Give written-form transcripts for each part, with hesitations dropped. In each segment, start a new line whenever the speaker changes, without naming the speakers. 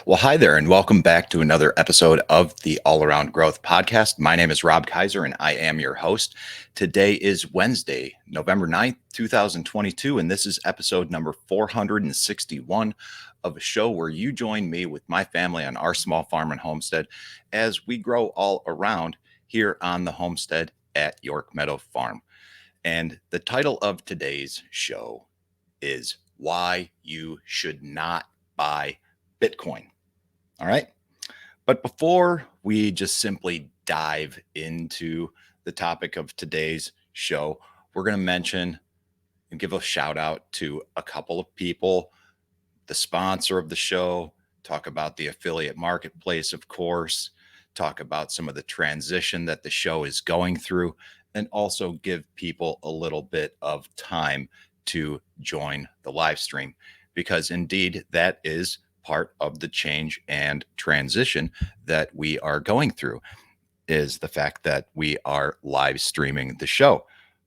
Well, hi there, and welcome back to another episode of the All Around Growth Podcast. My name is Rob Kaiser, and I am your host. Today is Wednesday, November 9th, 2022, and this is episode number 461 of a show where you join me with my family on our small farm and homestead as we grow all around here on the homestead at York Meadow Farm. And the title of today's show is Why You Should Not Buy Bitcoin. All right. But before we just simply dive into the topic of today's show, we're going to mention and give a shout out to a couple of people, the sponsor of the show, talk about the affiliate marketplace, of course, talk about some of the transition that the show is going through, and also give people a little bit of time to join the live stream, because indeed that is part of the change and transition that we are going through, is the fact that we are live streaming the show,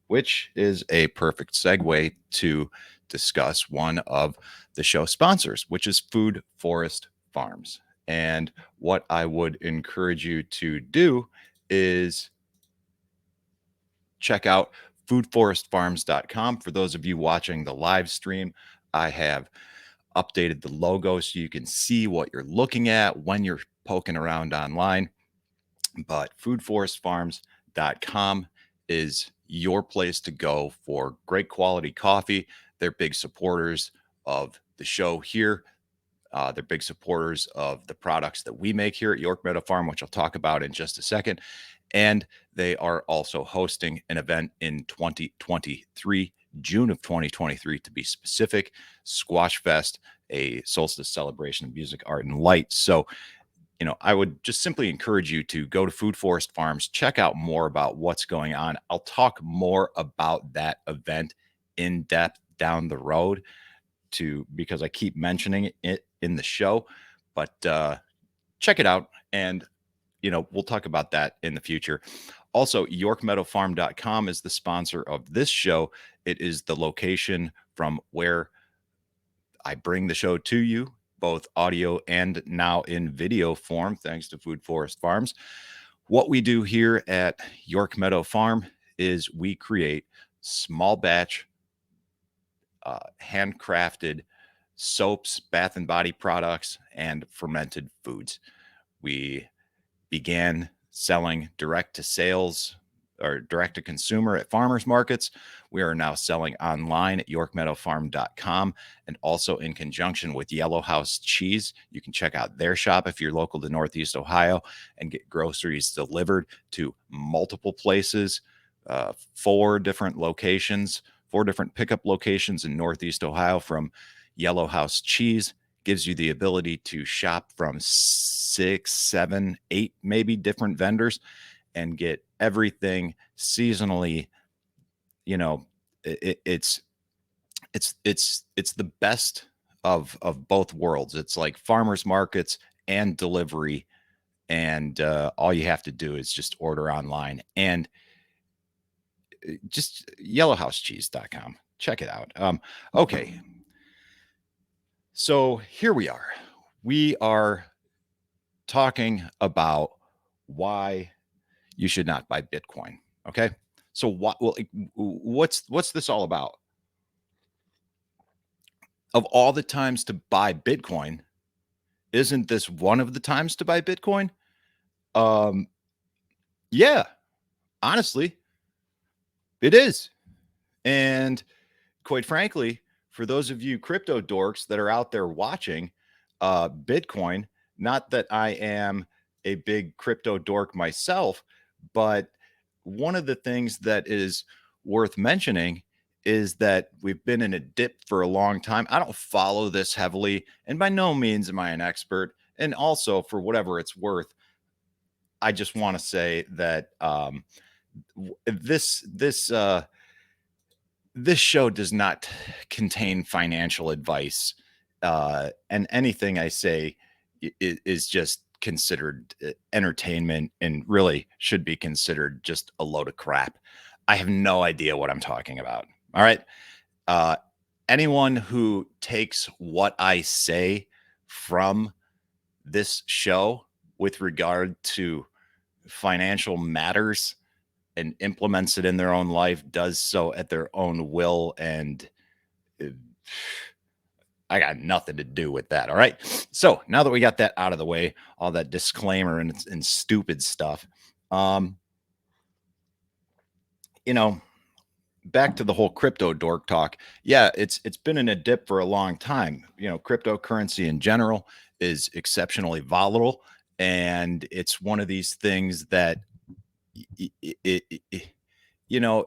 which is a perfect segue to discuss one of the show sponsors, which is Food Forest Farms. And what I would encourage you to do is check out foodforestfarms.com. For those of you watching the live stream, I have updated the logo so you can see what you're looking at when you're poking around online. But foodforestfarms.com is your place to go for great quality coffee. They're big supporters of the show here. They're big supporters of the products that we make here at York Meadow Farm, which I'll talk about in just a second. And they are also hosting an event in 2023, June of 2023 to be specific, Squash Fest, a solstice celebration of music, art, and light. So, I would just simply encourage you to go to Food Forest Farms, check out more about what's going on. I'll talk more about that event in depth down the road because I keep mentioning it in the show, but check it out. And, we'll talk about that in the future. Also, yorkmeadowfarm.com is the sponsor of this show. It is the location from where I bring the show to you, both audio and now in video form, thanks to Food Forest Farms. What we do here at York Meadow Farm is we create small batch, handcrafted soaps, bath and body products, and fermented foods. We began selling direct to sales or direct to consumer at farmers markets. We are now selling online at yorkmeadowfarm.com, and also in conjunction with Yellow House Cheese. You can check out their shop if you're local to Northeast Ohio and get groceries delivered to multiple places, 4 different pickup locations in Northeast Ohio from Yellow House Cheese. Gives you the ability to shop from 6, 7, 8 maybe different vendors and get everything seasonally. It's the best of both worlds. It's like farmers markets and delivery, and all you have to do is just order online, and just yellowhousecheese.com. Check it out. Okay. So here we are. We are talking about why you should not buy Bitcoin. Okay. So what's this all about? Of all the times to buy Bitcoin, isn't this one of the times to buy Bitcoin? Um, yeah, honestly, it is. And quite frankly, for those of you crypto dorks that are out there watching, Bitcoin, not that I am a big crypto dork myself, but one of the things that is worth mentioning is that we've been in a dip for a long time. I don't follow this heavily, and by no means am I an expert. And also, for whatever it's worth, I just want to say that this show does not contain financial advice, and anything I say is just considered entertainment and really should be considered just a load of crap. I have no idea what I'm talking about. All right. Anyone who takes what I say from this show with regard to financial matters and implements it in their own life does so at their own will. And I got nothing to do with that. All right. So now that we got that out of the way, all that disclaimer and stupid stuff, um, you know, back to the whole crypto dork talk. Yeah, it's been in a dip for a long time. Cryptocurrency in general is exceptionally volatile, and it's one of these things that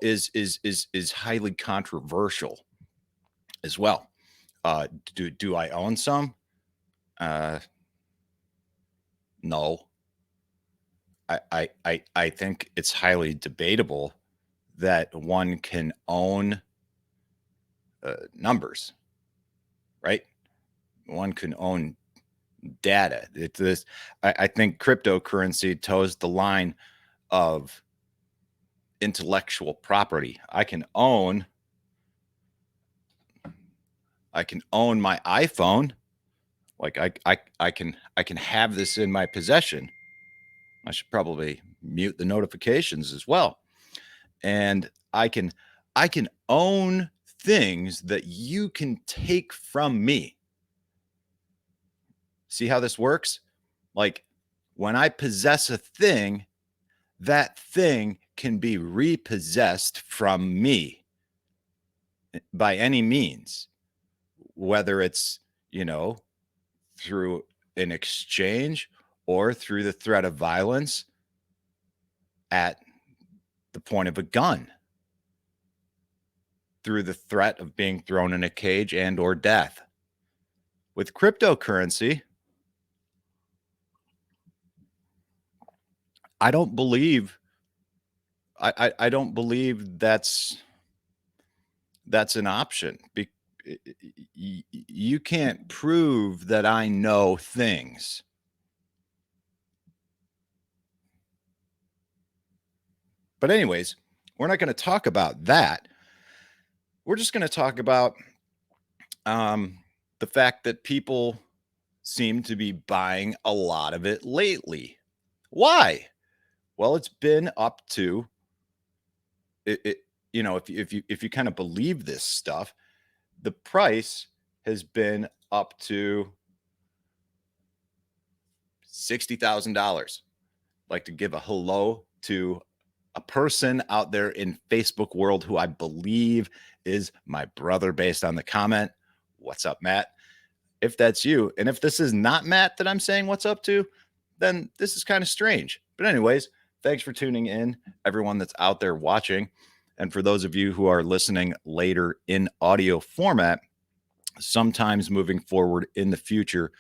is highly controversial as well. Do I own some? Uh, no. I think it's highly debatable that one can own numbers, right? One can own data. I think cryptocurrency toes the line of intellectual property. I can own my iPhone. Like I can have this in my possession. I should probably mute the notifications as well. And I can own things that you can take from me. See how this works? Like when I possess a thing, that thing can be repossessed from me by any means, whether it's, you know, through an exchange or through the threat of violence at the point of a gun, through the threat of being thrown in a cage and or death. With cryptocurrency, I don't believe I don't believe that's an option. You can't prove that I know things. But anyways, we're not going to talk about that. We're just going to talk about um, the fact that people seem to be buying a lot of it lately. Why? Well, it's been up to it. If you kind of believe this stuff, the price has been up to $60,000. Like to give a hello to a person out there in Facebook world who I believe is my brother based on the comment. What's up, Matt? If that's you, and if this is not Matt that I'm saying what's up to, then this is kind of strange. But anyways, thanks for tuning in, everyone that's out there watching. And for those of you who are listening later in audio format, sometimes moving forward in the future,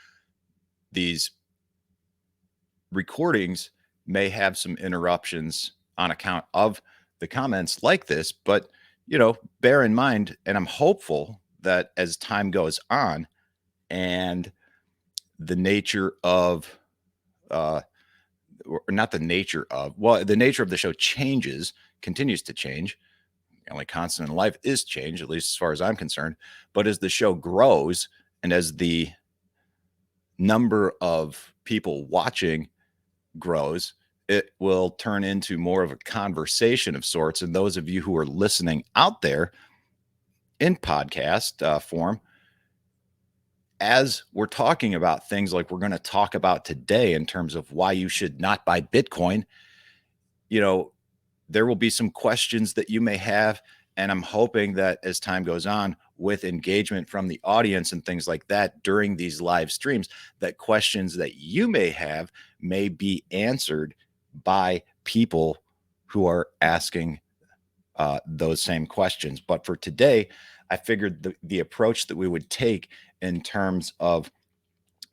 these recordings may have some interruptions on account of the comments like this, but bear in mind, and I'm hopeful that as time goes on and the nature of or not the nature of well the nature of the show continues to change. The only constant in life is change, at least as far as I'm concerned. But as the show grows and as the number of people watching grows, it will turn into more of a conversation of sorts. And those of you who are listening out there in podcast form, as we're talking about things like we're going to talk about today in terms of why you should not buy Bitcoin, there will be some questions that you may have. And I'm hoping that as time goes on with engagement from the audience and things like that during these live streams, that questions that you may have may be answered by people who are asking those same questions. But for today, I figured the approach that we would take in terms of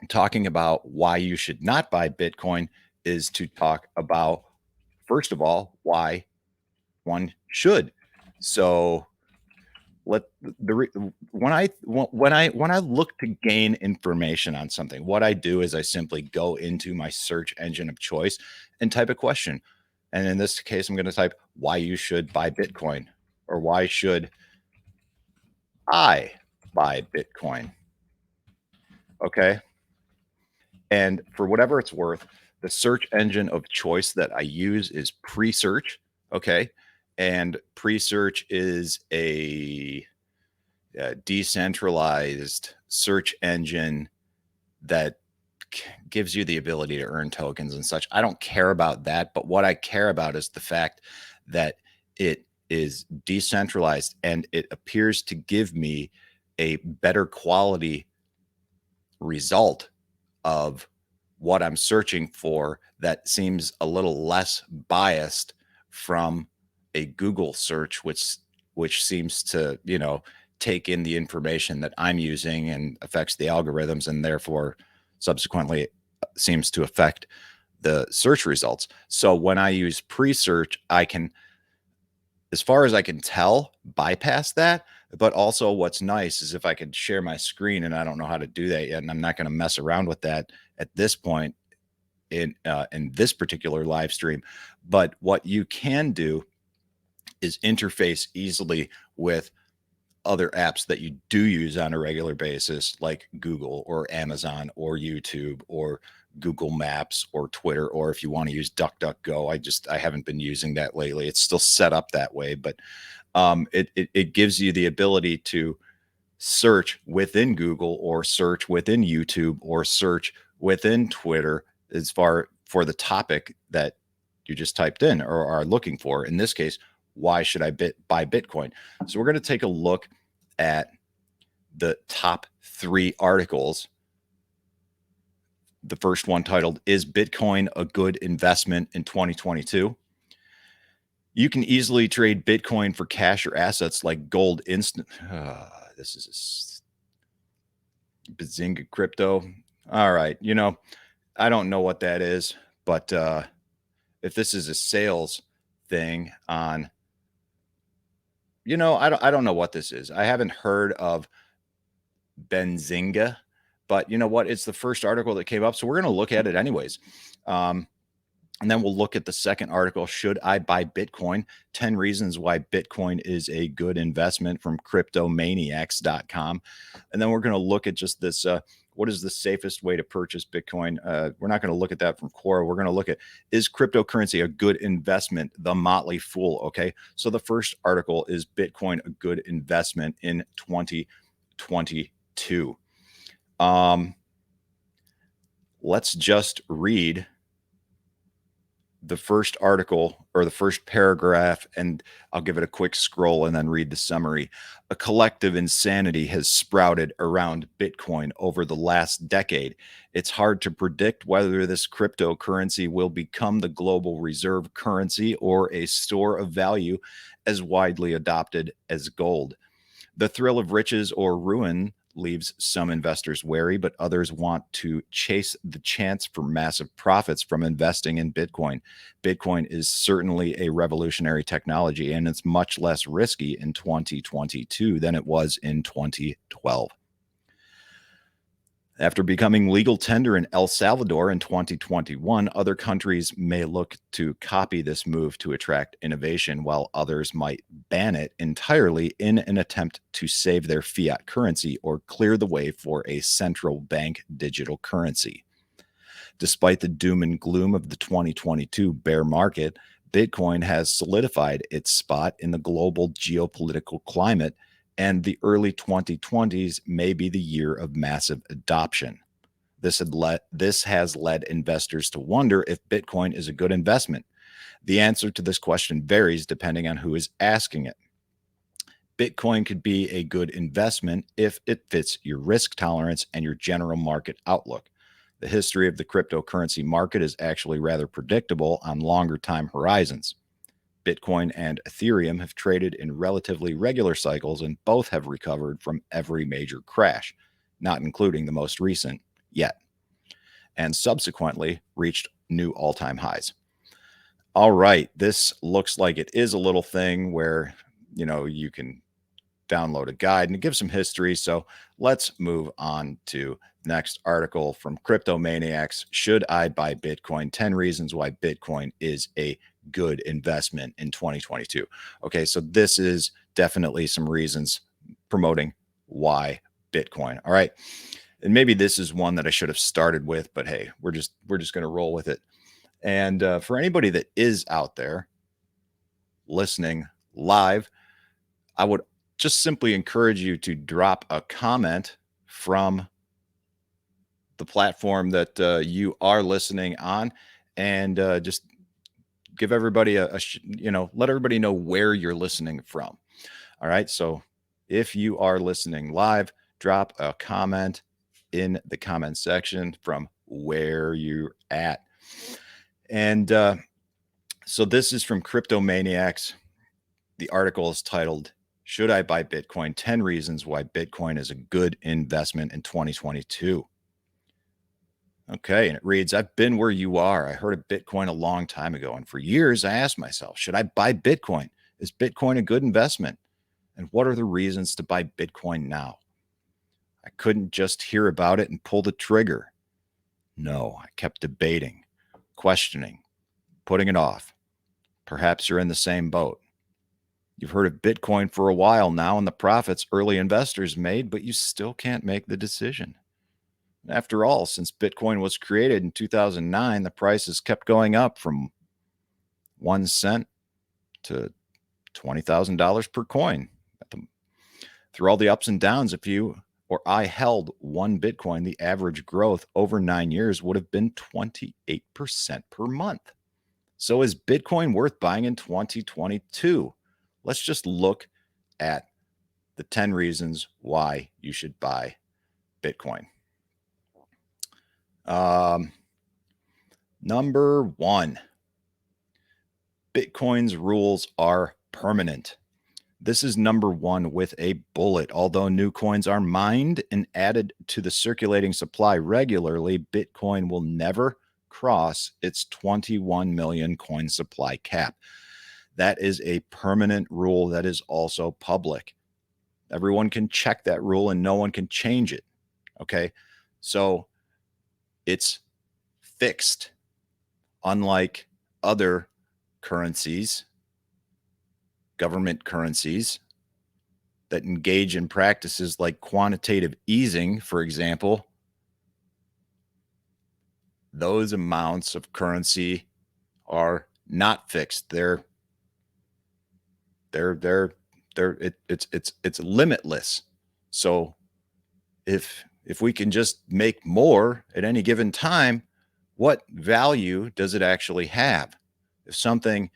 talking about why you should not buy Bitcoin is to talk about, first of all, why one should. So let the when I look to gain information on something, what I do is I simply go into my search engine of choice and type a question. And in this case, I'm going to type why you should buy Bitcoin, or why should I buy Bitcoin. Okay. And for whatever it's worth, the search engine of choice that I use is Presearch. Okay. And Presearch is a decentralized search engine that gives you the ability to earn tokens and such. I don't care about that, but what I care about is the fact that it is decentralized and it appears to give me a better quality result of what I'm searching for that seems a little less biased from a Google search, which seems to, take in the information that I'm using and affects the algorithms and therefore subsequently seems to affect the search results. So when I use pre-search, I can, as far as I can tell, bypass that. But also what's nice is if I could share my screen, and I don't know how to do that yet, and I'm not going to mess around with that at this point in this particular live stream. But what you can do is interface easily with other apps that you do use on a regular basis, like Google or Amazon or YouTube or Google Maps or Twitter, or if you want to use DuckDuckGo. I haven't been using that lately. It's still set up that way, but it gives you the ability to search within Google or search within YouTube or search within Twitter as far for the topic that you just typed in or are looking for. In this case, why should I buy Bitcoin? So we're going to take a look at the top 3 articles. The first one titled, "Is Bitcoin a Good Investment in 2022?" You can easily trade Bitcoin for cash or assets like gold instant. This is a Bazinga crypto. All right. I don't know what that is, but if this is a sales thing on, I don't know what this is. I haven't heard of Benzinga, but you know what? It's the first article that came up, so we're going to look at it anyways. And then we'll look at the second article, "Should I Buy Bitcoin? 10 Reasons Why Bitcoin is a Good Investment," from cryptomaniacs.com. And then we're going to look at just this, what is the safest way to purchase Bitcoin? We're not going to look at that from Quora. We're going to look at, is cryptocurrency a good investment? The Motley Fool. Okay. So the first article is, Bitcoin a good investment in 2022? Let's just read the first article or the first paragraph, and I'll give it a quick scroll and then read the summary. "A collective insanity has sprouted around Bitcoin over the last decade. It's hard to predict whether this cryptocurrency will become the global reserve currency or a store of value as widely adopted as gold. The thrill of riches or ruin leaves some investors wary, but others want to chase the chance for massive profits from investing in Bitcoin. Bitcoin is certainly a revolutionary technology, and it's much less risky in 2022 than it was in 2012. After becoming legal tender in El Salvador in 2021, other countries may look to copy this move to attract innovation, while others might ban it entirely in an attempt to save their fiat currency or clear the way for a central bank digital currency. Despite the doom and gloom of the 2022 bear market, Bitcoin has solidified its spot in the global geopolitical climate, and the early 2020s may be the year of massive adoption. This has led investors to wonder if Bitcoin is a good investment. The answer to this question varies depending on who is asking it. Bitcoin could be a good investment if it fits your risk tolerance and your general market outlook. The history of the cryptocurrency market is actually rather predictable on longer time horizons. Bitcoin and Ethereum have traded in relatively regular cycles, and both have recovered from every major crash, not including the most recent yet, and subsequently reached new all-time highs. All right, this looks like it is a little thing where, you can download a guide and give some history. So let's move on to the next article from Cryptomaniacs. "Should I buy Bitcoin? 10 Reasons Why Bitcoin is a Good Investment in 2022." Okay, so this is definitely some reasons promoting why Bitcoin. All right. and maybe this is one that I should have started with, but hey, we're just going to roll with it. And for anybody that is out there listening live, I would just simply encourage you to drop a comment from the platform that you are listening on, and just give everybody let everybody know where you're listening from. All right. So if you are listening live, drop a comment in the comment section from where you're at. And so this is from Cryptomaniacs. The article is titled, "Should I Buy Bitcoin? 10 Reasons Why Bitcoin is a Good Investment in 2022." Okay, and it reads, "I've been where you are. I heard of Bitcoin a long time ago, and for years I asked myself, should I buy Bitcoin? Is Bitcoin a good investment? And what are the reasons to buy Bitcoin now? I couldn't just hear about it and pull the trigger. No, I kept debating, questioning, putting it off. Perhaps you're in the same boat. You've heard of Bitcoin for a while now and the profits early investors made, but you still can't make the decision. After all, since Bitcoin was created in 2009, the price has kept going up from 1 cent to $20,000 per coin. Through all the ups and downs, if you or I held one Bitcoin, the average growth over 9 years would have been 28% per month. So is Bitcoin worth buying in 2022? Let's just look at the 10 reasons why you should buy Bitcoin. Number 1, Bitcoin's rules are permanent. This is number 1 with a bullet. Although new coins are mined and added to the circulating supply regularly, Bitcoin will never cross its 21 million coin supply cap. That is a permanent rule that is also public. Everyone can check that rule and no one can change it. Okay. So it's fixed, unlike other currencies, government currencies that engage in practices like quantitative easing, for example. Those amounts of currency are not fixed. It's limitless. So if we can just make more at any given time, what value does it actually have? If something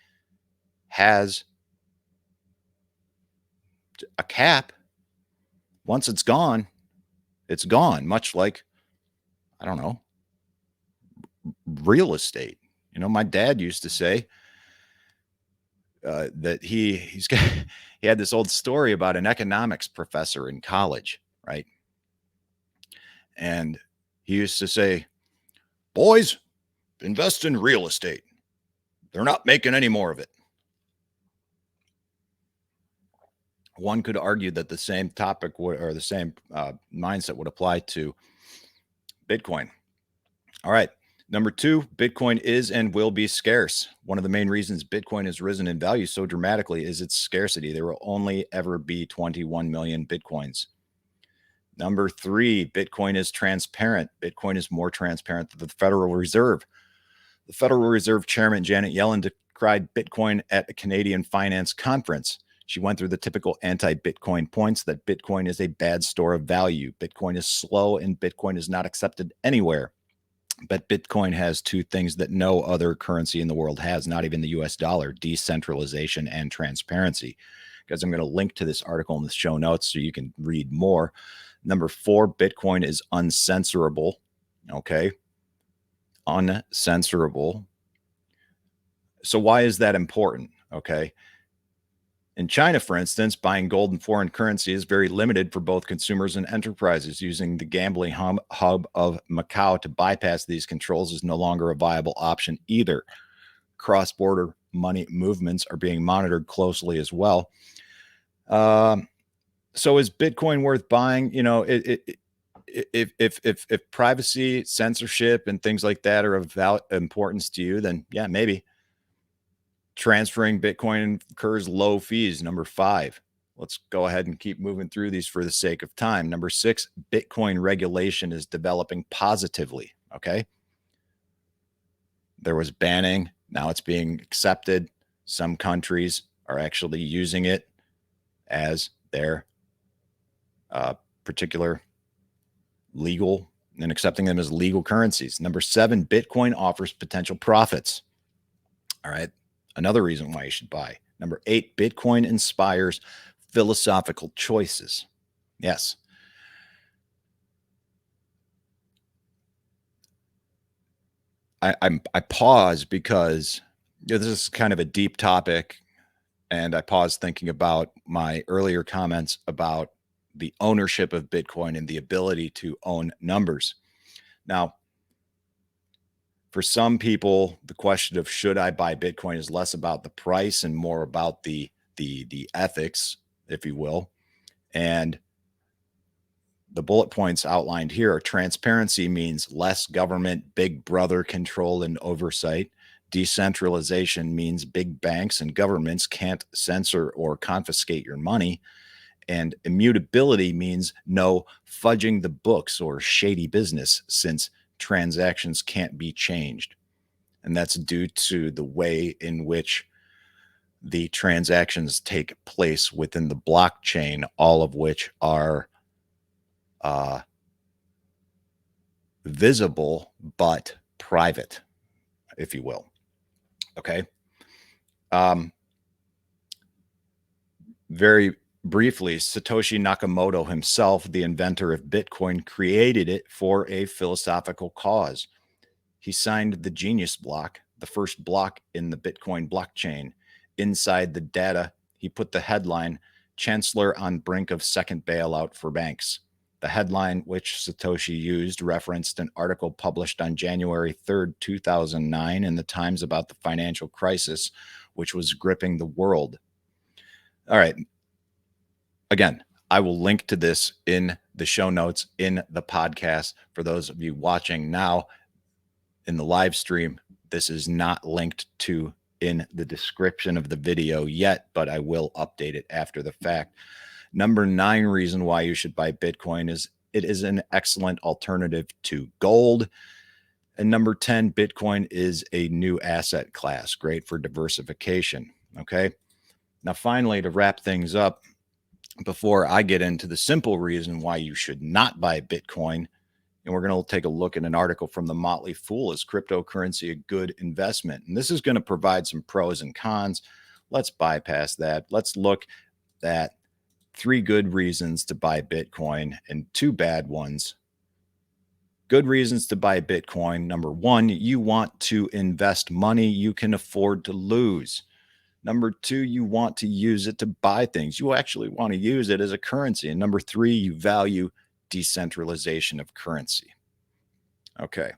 has a cap, once it's gone, much like, I don't know, real estate. My dad used to say that he had this old story about an economics professor in college, right? And he used to say, "Boys, invest in real estate. They're not making any more of it." One could argue that the same topic or the same mindset would apply to Bitcoin. All right. Number 2, Bitcoin is and will be scarce. One of the main reasons Bitcoin has risen in value so dramatically is its scarcity. There will only ever be 21 million Bitcoins. Number 3, Bitcoin is transparent. Bitcoin is more transparent than the Federal Reserve. The Federal Reserve Chairman Janet Yellen decried Bitcoin at a Canadian finance conference. She went through the typical anti-Bitcoin points that Bitcoin is a bad store of value. Bitcoin is slow and Bitcoin is not accepted anywhere. But Bitcoin has 2 things that no other currency in the world has, not even the US dollar: decentralization and transparency. Guys, I'm going to link to this article in the show notes so you can read more. Number 4, Bitcoin is uncensorable. Okay. Uncensorable. So why is that important? Okay. In China, for instance, buying gold and foreign currency is very limited for both consumers and enterprises. Using the gambling hub of Macau to bypass these controls is no longer a viable option either. Cross-border money movements are being monitored closely as well. So is Bitcoin worth buying? If privacy, censorship, and things like that are of importance to you, then yeah, maybe. Transferring Bitcoin incurs low fees. Number 5. let's go ahead and keep moving through these for the sake of time. Number 6, Bitcoin regulation is developing positively. Okay. There was banning. Now it's being accepted. Some countries are actually using it as their particular legal and accepting them as legal currencies. Number 7, Bitcoin offers potential profits. All right. Another reason why you should buy. Number 8, Bitcoin inspires philosophical choices. Yes. I pause because this is kind of a deep topic, and I pause thinking about my earlier comments about the ownership of Bitcoin and the ability to own numbers. Now, for some people, the question of should I buy Bitcoin is less about the price and more about the ethics, if you will. And the bullet points outlined here are: transparency means less government, big brother control and oversight. Decentralization means big banks and governments can't censor or confiscate your money. And immutability means no fudging the books or shady business, since transactions can't be changed. And that's due to the way in which the transactions take place within the blockchain, all of which are uh, visible but private, if you will. Okay. Um, very briefly, Satoshi Nakamoto himself, the inventor of Bitcoin, created it for a philosophical cause. He signed the Genius block, the first block in the Bitcoin blockchain. Inside the data, he put the headline, Chancellor on brink of second bailout for banks. The headline, which Satoshi used, referenced an article published on January 3rd, 2009 in the Times about the financial crisis, which was gripping the world. All right. Again, I will link to this in the show notes in the podcast. For those of you watching now in the live stream, this is not linked to in the description of the video yet, but I will update it after the fact. Number 9 reason why you should buy Bitcoin is it is an excellent alternative to gold. And number 10, Bitcoin is a new asset class, great for diversification. Okay. Now, finally, to wrap things up, before I get into the simple reason why you should not buy Bitcoin, and we're going to take a look at an article from the Motley Fool: Is cryptocurrency a good investment? And this is going to provide some pros and cons. Let's bypass that. Let's look at 3 good reasons to buy Bitcoin and 2 bad ones. Good reasons to buy Bitcoin. Number 1, you want to invest money you can afford to lose. Number 2, you want to use it to buy things. You actually want to use it as a currency. And number 3, you value decentralization of currency. Okay.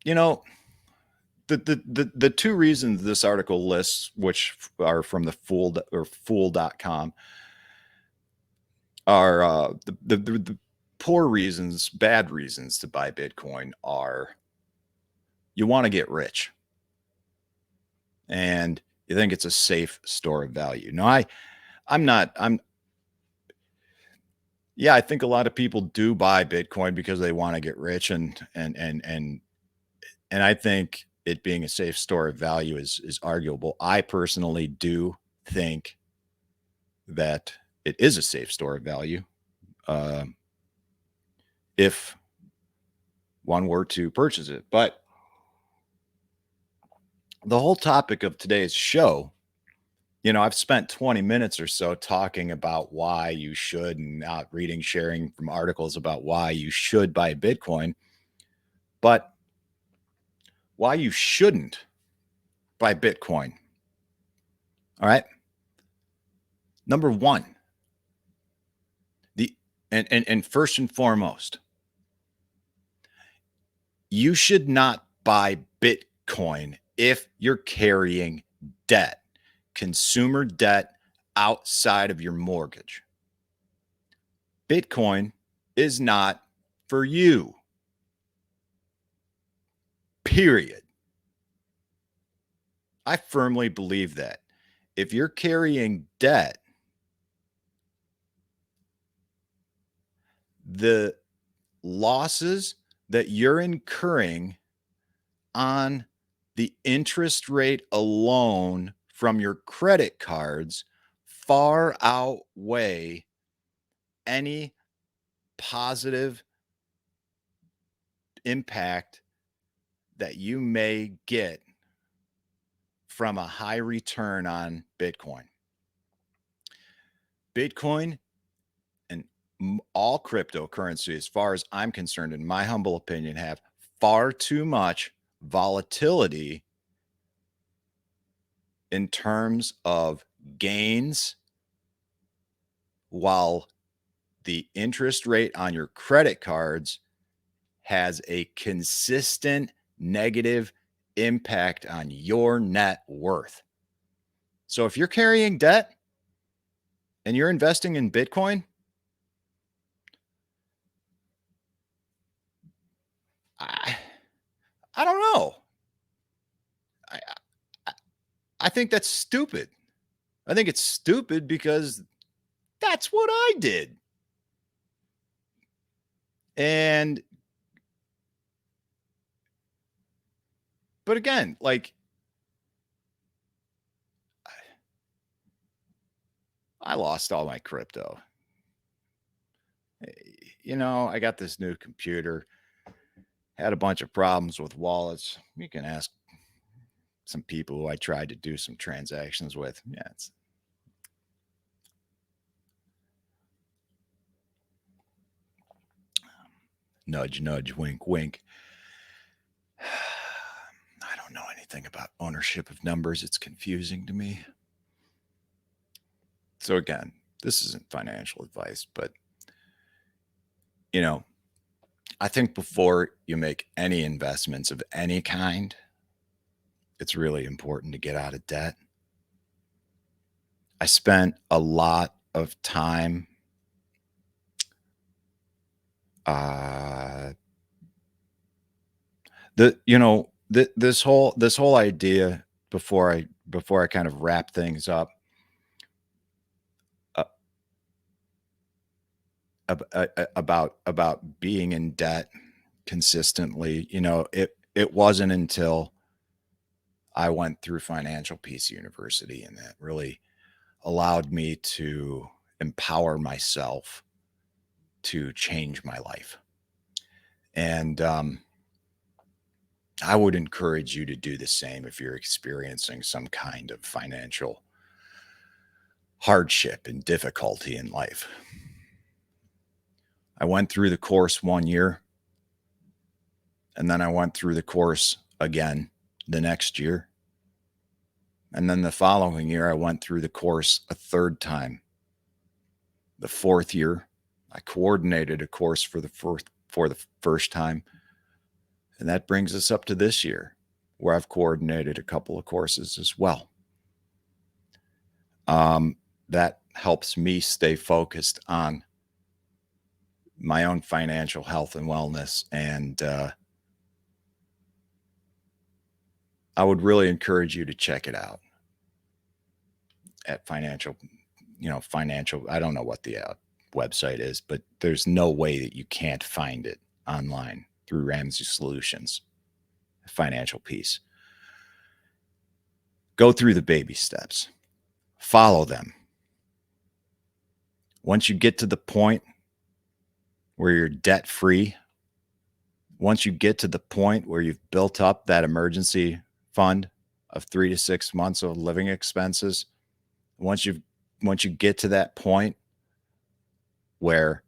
You know, the 2 reasons this article lists, which are from the fool.com, are the poor reasons, bad reasons to buy Bitcoin are: you want to get rich and you think it's a safe store of value. No, I'm not. Yeah, I think a lot of people do buy Bitcoin because they want to get rich, and I think it being a safe store of value is arguable. I personally do think that it is a safe store of value, uh, if one were to purchase it. But the whole topic of today's show, I've spent 20 minutes or so talking about why you should, and not reading, sharing from articles about why you should buy Bitcoin, but why you shouldn't buy Bitcoin. All right. Number 1, the and first and foremost, you should not buy Bitcoin if you're carrying debt, consumer debt outside of your mortgage. Bitcoin is not for you. Period. I firmly believe that if you're carrying debt, the losses that you're incurring on the interest rate alone from your credit cards far outweigh any positive impact that you may get from a high return on Bitcoin. Bitcoin and all cryptocurrency, as far as I'm concerned, in my humble opinion, have far too much volatility in terms of gains, while the interest rate on your credit cards has a consistent negative impact on your net worth. So if you're carrying debt and you're investing in Bitcoin, I, I don't know. I, I, I think that's stupid. I think it's stupid because that's what I did. And, but again, like, I lost all my crypto. I got this new computer, had a bunch of problems with wallets. You can ask some people who I tried to do some transactions with. Yeah, it's nudge, nudge, wink, wink. I don't know anything about ownership of numbers. It's confusing to me. So, again, this isn't financial advice, but, you know, I think before you make any investments of any kind, it's really important to get out of debt. I spent a lot of time uh this whole idea, before I kind of wrap things up, uh, about being in debt consistently. It wasn't until I went through Financial Peace University, and that really allowed me to empower myself to change my life. And I would encourage you to do the same if you're experiencing some kind of financial hardship and difficulty in life. I went through the course 1 year, and then I went through the course again the next year. And then the following year, I went through the course a third time. The fourth year, I coordinated a course for the first time. And that brings us up to this year, where I've coordinated a couple of courses as well. That helps me stay focused on my own financial health and wellness. And I would really encourage you to check it out at financial. I don't know what the website is, but there's no way that you can't find it online through Ramsey Solutions, Financial Peace. Go through the baby steps, follow them. Once you get to the point where you're debt free, once you get to the point where you've built up that emergency fund of 3 to 6 months of living expenses, once you get to that point where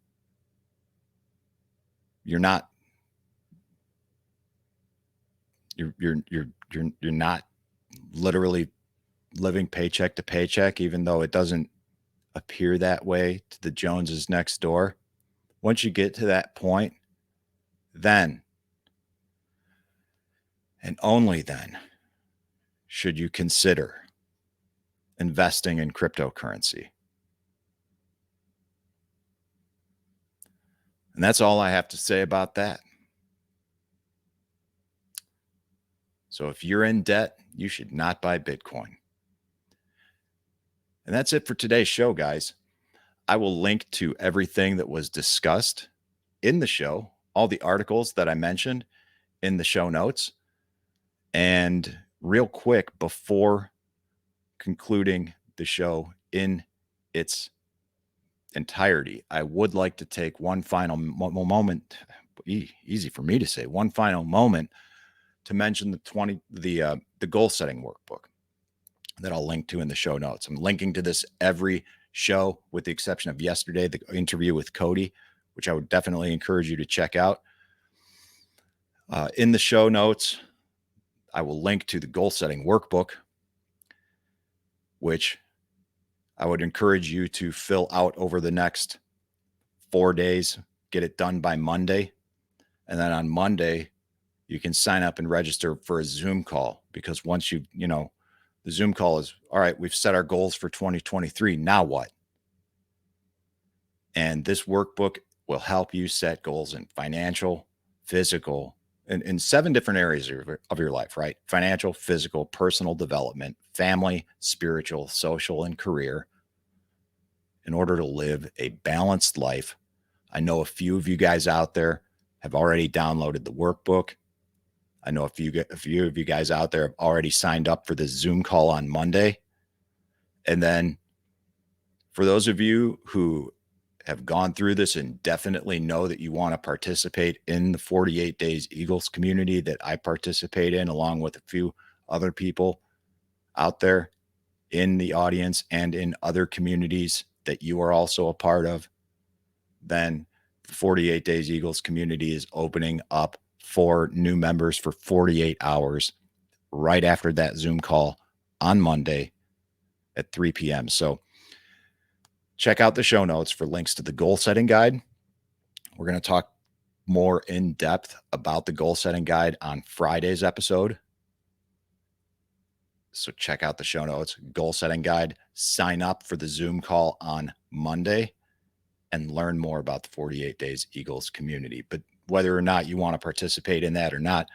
you're not you're not literally living paycheck to paycheck, even though it doesn't appear that way to the Joneses next door. Once you get to that point, then and only then should you consider investing in cryptocurrency. And that's all I have to say about that. So if you're in debt, you should not buy Bitcoin. And that's it for today's show, guys. I will link to everything that was discussed in the show, all the articles that I mentioned in the show notes. And real quick, before concluding the show in its entirety, I would like to take one final moment, easy for me to say, one final moment to mention the goal setting workbook that I'll link to in the show notes. I'm linking to this every show with the exception of yesterday, the interview with Cody, which I would definitely encourage you to check out. In the show notes, I will link to the goal setting workbook, which I would encourage you to fill out over the next 4 days, get it done by Monday. And then on Monday, you can sign up and register for a Zoom call, because once the Zoom call is, all right, we've set our goals for 2023. Now what? And this workbook will help you set goals in financial, physical, and in 7 different areas of your life, right? Financial, physical, personal development, family, spiritual, social, and career, in order to live a balanced life. I know a few of you guys out there have already downloaded the workbook. I know a few of you guys out there have already signed up for this Zoom call on Monday. And then for those of you who have gone through this and definitely know that you want to participate in the 48 Days Eagles community that I participate in, along with a few other people out there in the audience and in other communities that you are also a part of, then the 48 Days Eagles community is opening up for new members for 48 hours right after that Zoom call on Monday at 3 p.m. So check out the show notes for links to the goal setting guide. We're going to talk more in depth about the goal setting guide on Friday's episode. So check out the show notes, goal setting guide, sign up for the Zoom call on Monday, and learn more about the 48 Days Eagles community. But whether or not you want to participate in that or not,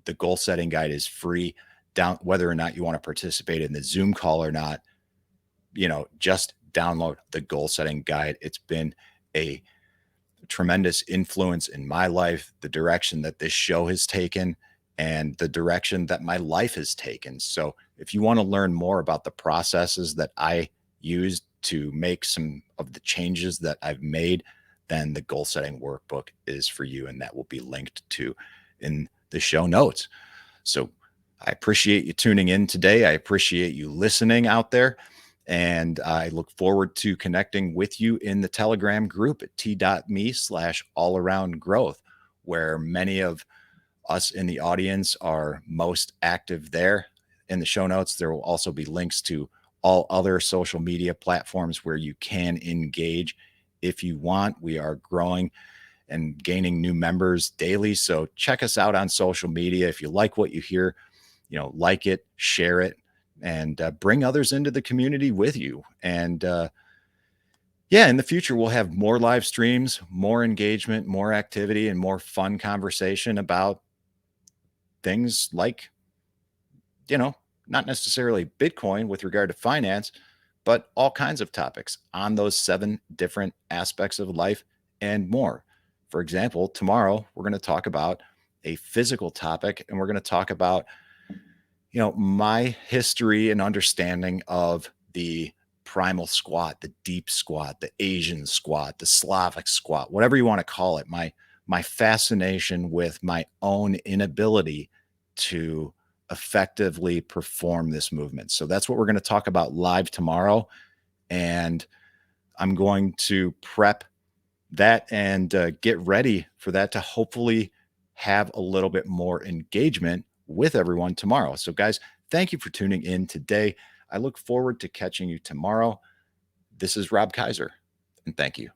the goal setting guide is free. Whether or not you want to participate in the Zoom call or not, just download the goal setting guide. It's been a tremendous influence in my life, the direction that this show has taken and the direction that my life has taken. So if you want to learn more about the processes that I used to make some of the changes that I've made, then the goal setting workbook is for you. And that will be linked to in the show notes. So I appreciate you tuning in today. I appreciate you listening out there. And I look forward to connecting with you in the Telegram group at t.me/allaroundgrowth, where many of us in the audience are most active there. In the show notes, there will also be links to all other social media platforms where you can engage if you want. We are growing and gaining new members daily. So check us out on social media. If you like what you hear, like it, share it, and bring others into the community with you. And in the future, we'll have more live streams, more engagement, more activity, and more fun conversation about things like, not necessarily Bitcoin with regard to finance, but all kinds of topics on those 7 different aspects of life and more. For example, tomorrow, we're going to talk about a physical topic, and we're going to talk about my history and understanding of the primal squat, the deep squat, the Asian squat, the Slavic squat, whatever you want to call it, my fascination with my own inability to effectively perform this movement. So that's what we're going to talk about live tomorrow. And I'm going to prep that and get ready for that to hopefully have a little bit more engagement with everyone tomorrow. So guys, thank you for tuning in today. I look forward to catching you tomorrow. This is Rob Kaiser, and thank you.